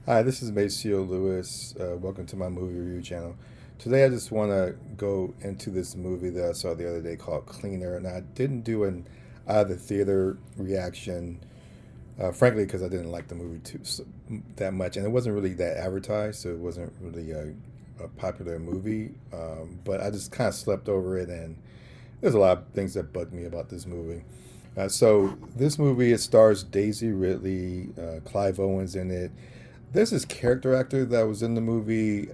Hi, this is Maceo Lewis. Welcome to my movie review channel. Today, I just want to go into this movie that I saw the other day called Cleaner, and I didn't do an out of the theater reaction, frankly, because I didn't like the movie that much, and it wasn't really that advertised, so it wasn't really a popular movie. But I just kind of slept over it, and there's a lot of things that bugged me about this movie. So this movie, it stars Daisy Ridley, Clive Owens in it. There's this character actor that was in the movie.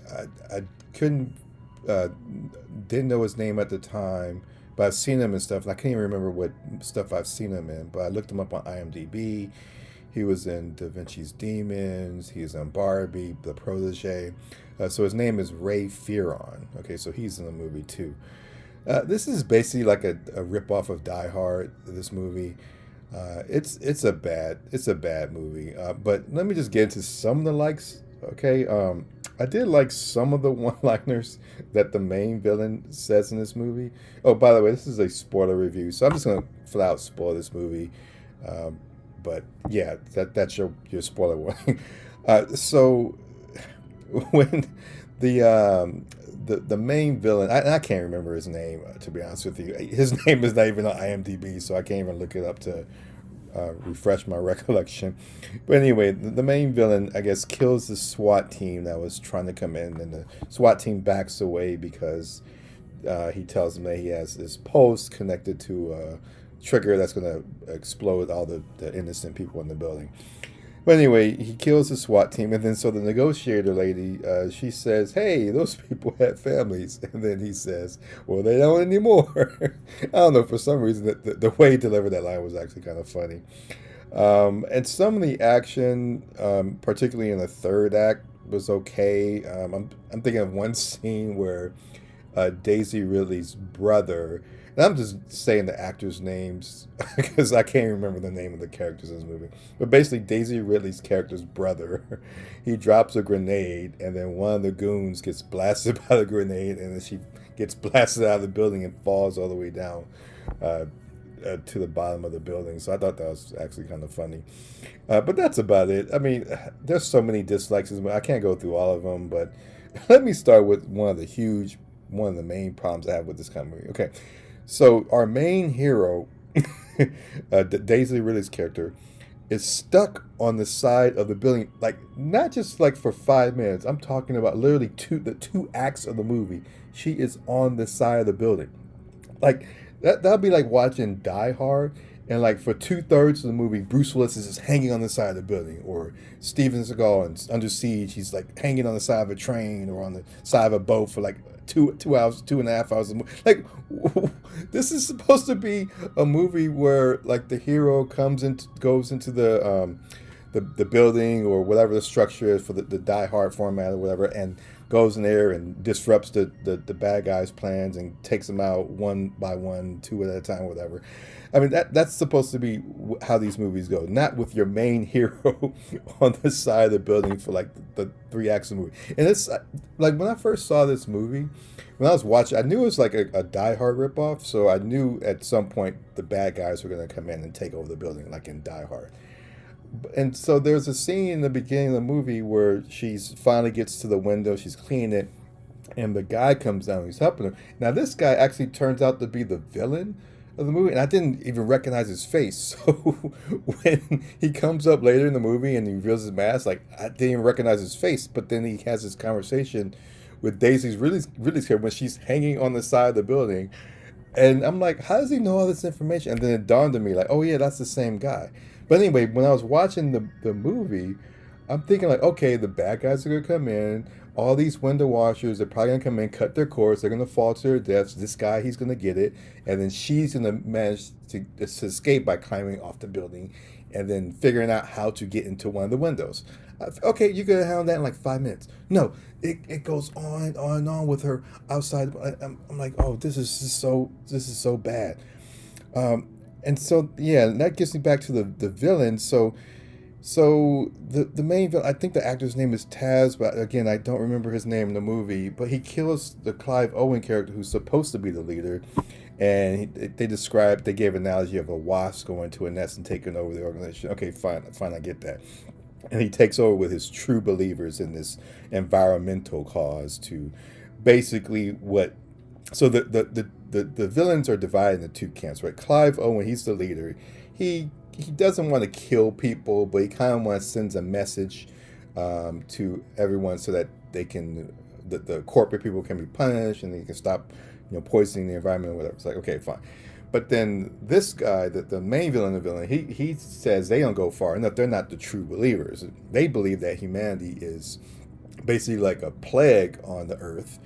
I couldn't, uh, didn't know his name at the time, but I've seen him and stuff. And I can't even remember what stuff I've seen him in. But I looked him up on IMDb. He was in Da Vinci's Demons. He's in Barbie, The Protege. So his name is Ray Fearon. Okay, so he's in the movie too. This is basically like a rip off of Die Hard. This movie, it's a bad movie. But let me just get into some of the likes. Okay, I did like some of the one-liners that the main villain says in this movie. Oh, by the way, this is a spoiler review, so I'm just gonna flat out spoil this movie. Um, but yeah, that's your spoiler warning. So when the um, the main villain, I can't remember his name, to be honest with you. His name is not even on IMDb, so I can't even look it up to refresh my recollection. But anyway, the main villain, I guess, kills the SWAT team that was trying to come in, and the SWAT team backs away because he tells them that he has this post connected to a trigger that's going to explode all the innocent people in the building. But anyway, he kills the SWAT team, and then so the negotiator lady, she says, "Hey, those people had families," and then he says, "Well, they don't anymore." I don't know, for some reason the way he delivered that line was actually kind of funny. And some of the action, particularly in the third act, was okay. I'm thinking of one scene where Daisy Ridley's brother. And I'm just saying the actors' names because I can't remember the name of the characters in this movie. But basically, Daisy Ridley's character's brother, he drops a grenade, and then one of the goons gets blasted by the grenade, and then she gets blasted out of the building and falls all the way down uh, to the bottom of the building. So I thought that was actually kind of funny. But that's about it. I mean, there's so many dislikes. I can't go through all of them, but let me start with one of the main problems I have with this kind of movie. Okay, so our main hero, Daisy Ridley's character, is stuck on the side of the building, like not just like for 5 minutes. I'm talking about literally the two acts of the movie. She is on the side of the building. Like that'd be like watching Die Hard, and like for 2/3 of the movie, Bruce Willis is just hanging on the side of the building, or Steven Seagal in Under Siege, he's like hanging on the side of a train or on the side of a boat for like 2 hours, 2.5 hours. Like this is supposed to be a movie where like the hero goes into the building or whatever the structure is for the Die Hard format or whatever, and goes in there and disrupts the bad guys' plans and takes them out one by one, two at a time, whatever. I mean that's supposed to be how these movies go, not with your main hero on the side of the building for like the 3 acts of the movie. And it's like when I first saw this movie, when I was watching, I knew it was like a Die Hard ripoff, so I knew at some point the bad guys were going to come in and take over the building, like in Die Hard. And so there's a scene in the beginning of the movie where she's finally gets to the window, she's cleaning it, and the guy comes down, he's helping her. Now this guy actually turns out to be the villain of the movie, and I didn't even recognize his face. So when he comes up later in the movie and he reveals his mask, like I didn't even recognize his face. But then he has this conversation with Daisy's really scared when she's hanging on the side of the building, and I'm like, how does he know all this information? And then it dawned on me, like, oh yeah, that's the same guy. But anyway, when I was watching the movie, I'm thinking like, okay, the bad guys are gonna come in. All these window washers are probably gonna come in, cut their cords. They're gonna fall to their deaths. This guy, he's gonna get it, and then she's gonna manage to escape by climbing off the building, and then figuring out how to get into one of the windows. Okay, you could have handled that in like 5 minutes. No, it goes on and on and on with her outside. I'm like, oh, this is so bad. Um, and so yeah, that gets me back to the villain. So the main villain, I think the actor's name is Taz, but again, I don't remember his name in the movie. But he kills the Clive Owen character, who's supposed to be the leader, and they gave an analogy of a wasp going to a nest and taking over the organization. Okay, fine, I get that. and he takes over with his true believers in this environmental cause to basically what. So the villains are divided into two camps, right? Clive Owen, he's the leader. He doesn't want to kill people, but he kind of wants to send a message to everyone so that they can the corporate people can be punished and they can stop poisoning the environment or whatever. It's like, okay, fine. But then this guy, the main villain of the villain, he says they don't go far enough. They're not the true believers. They believe that humanity is basically like a plague on the earth.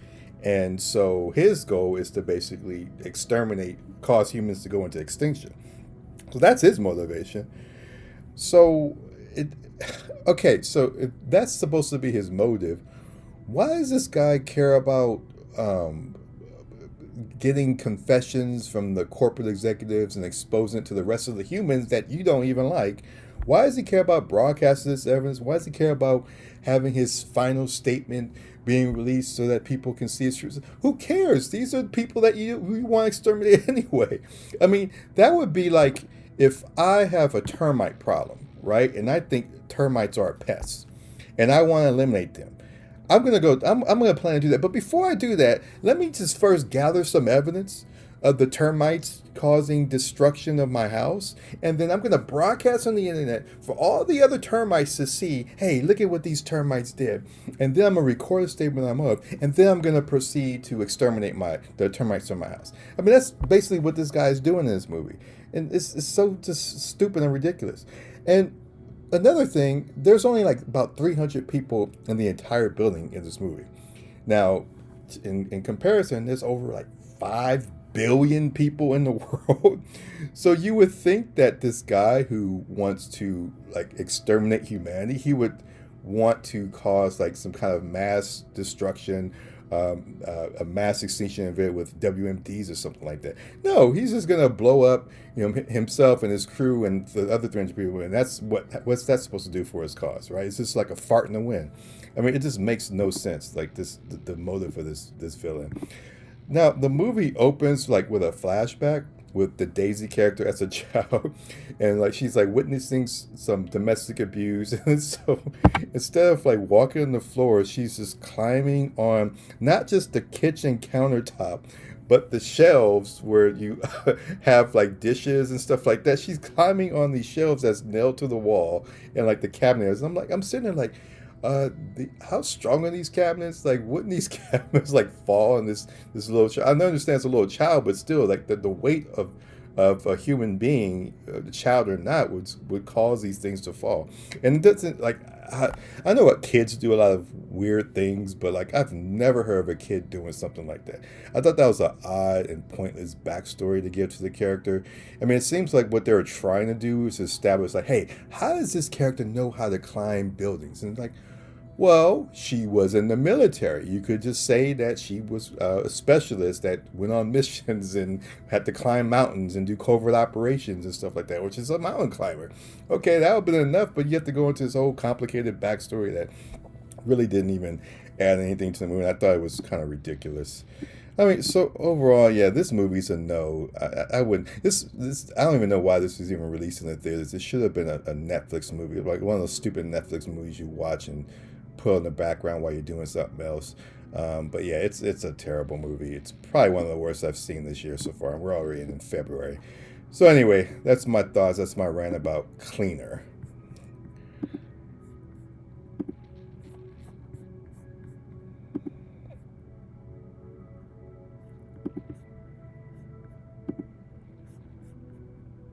And so his goal is to basically exterminate, cause humans to go into extinction. So that's his motivation. So it okay, so if that's supposed to be his motive, why does this guy care about um, getting confessions from the corporate executives and exposing it to the rest of the humans that you don't even like? Why does he care about broadcasting this evidence? Why does he care about having his final statement being released so that people can see his truth? Who cares? These are people that you want to exterminate anyway. I mean, that would be like if I have a termite problem, right? And I think termites are pests and I want to eliminate them. I'm gonna plan to do that. But before I do that, let me just first gather some evidence of the termites causing destruction of my house, and then I'm gonna broadcast on the internet for all the other termites to see. Hey, look at what these termites did, and then I'm gonna record a statement I'm of, and then I'm gonna proceed to exterminate the termites from my house. I mean, that's basically what this guy is doing in this movie, and it's so just stupid and ridiculous. And another thing, there's only like about 300 people in the entire building in this movie. Now, in comparison, there's over like 5 billion people in the world. So you would think that this guy who wants to like exterminate humanity, he would want to cause like some kind of mass destruction, a mass extinction event with WMDs or something like that. No, he's just gonna blow up, himself and his crew and the other 300 people, and that's what's that supposed to do for his cause, right? It's just like a fart in the wind. I mean, it just makes no sense. Like the motive for this villain. Now, the movie opens like with a flashback with the Daisy character as a child, and like she's like witnessing some domestic abuse, and so instead of like walking on the floor, she's just climbing on not just the kitchen countertop, but the shelves where you have like dishes and stuff like that. She's climbing on these shelves that's nailed to the wall and like the cabinets. I'm sitting there like, how strong are these cabinets? Like, wouldn't these cabinets like fall on this little child? I understand it's a little child, but still, like the weight of a human being, the child or not, would cause these things to fall. And it doesn't like I know what kids do a lot of weird things, but like I've never heard of a kid doing something like that. I thought that was an odd and pointless backstory to give to the character. I mean, it seems like what they were trying to do is establish like, hey, how does this character know how to climb buildings? And like, well, she was in the military. You could just say that she was a specialist that went on missions and had to climb mountains and do covert operations and stuff like that, which is a mountain climber. Okay, that would have been enough, but you have to go into this whole complicated backstory that really didn't even add anything to the movie. I thought it was kind of ridiculous. I mean, so overall, yeah, this movie's a no. I wouldn't. This I don't even know why this was even released in the theaters. This should have been a Netflix movie, like one of those stupid Netflix movies you watch and put in the background while you're doing something else. But yeah, it's a terrible movie. It's probably one of the worst I've seen this year so far, and we're already in February. So anyway, that's my thoughts. That's my rant about Cleaner.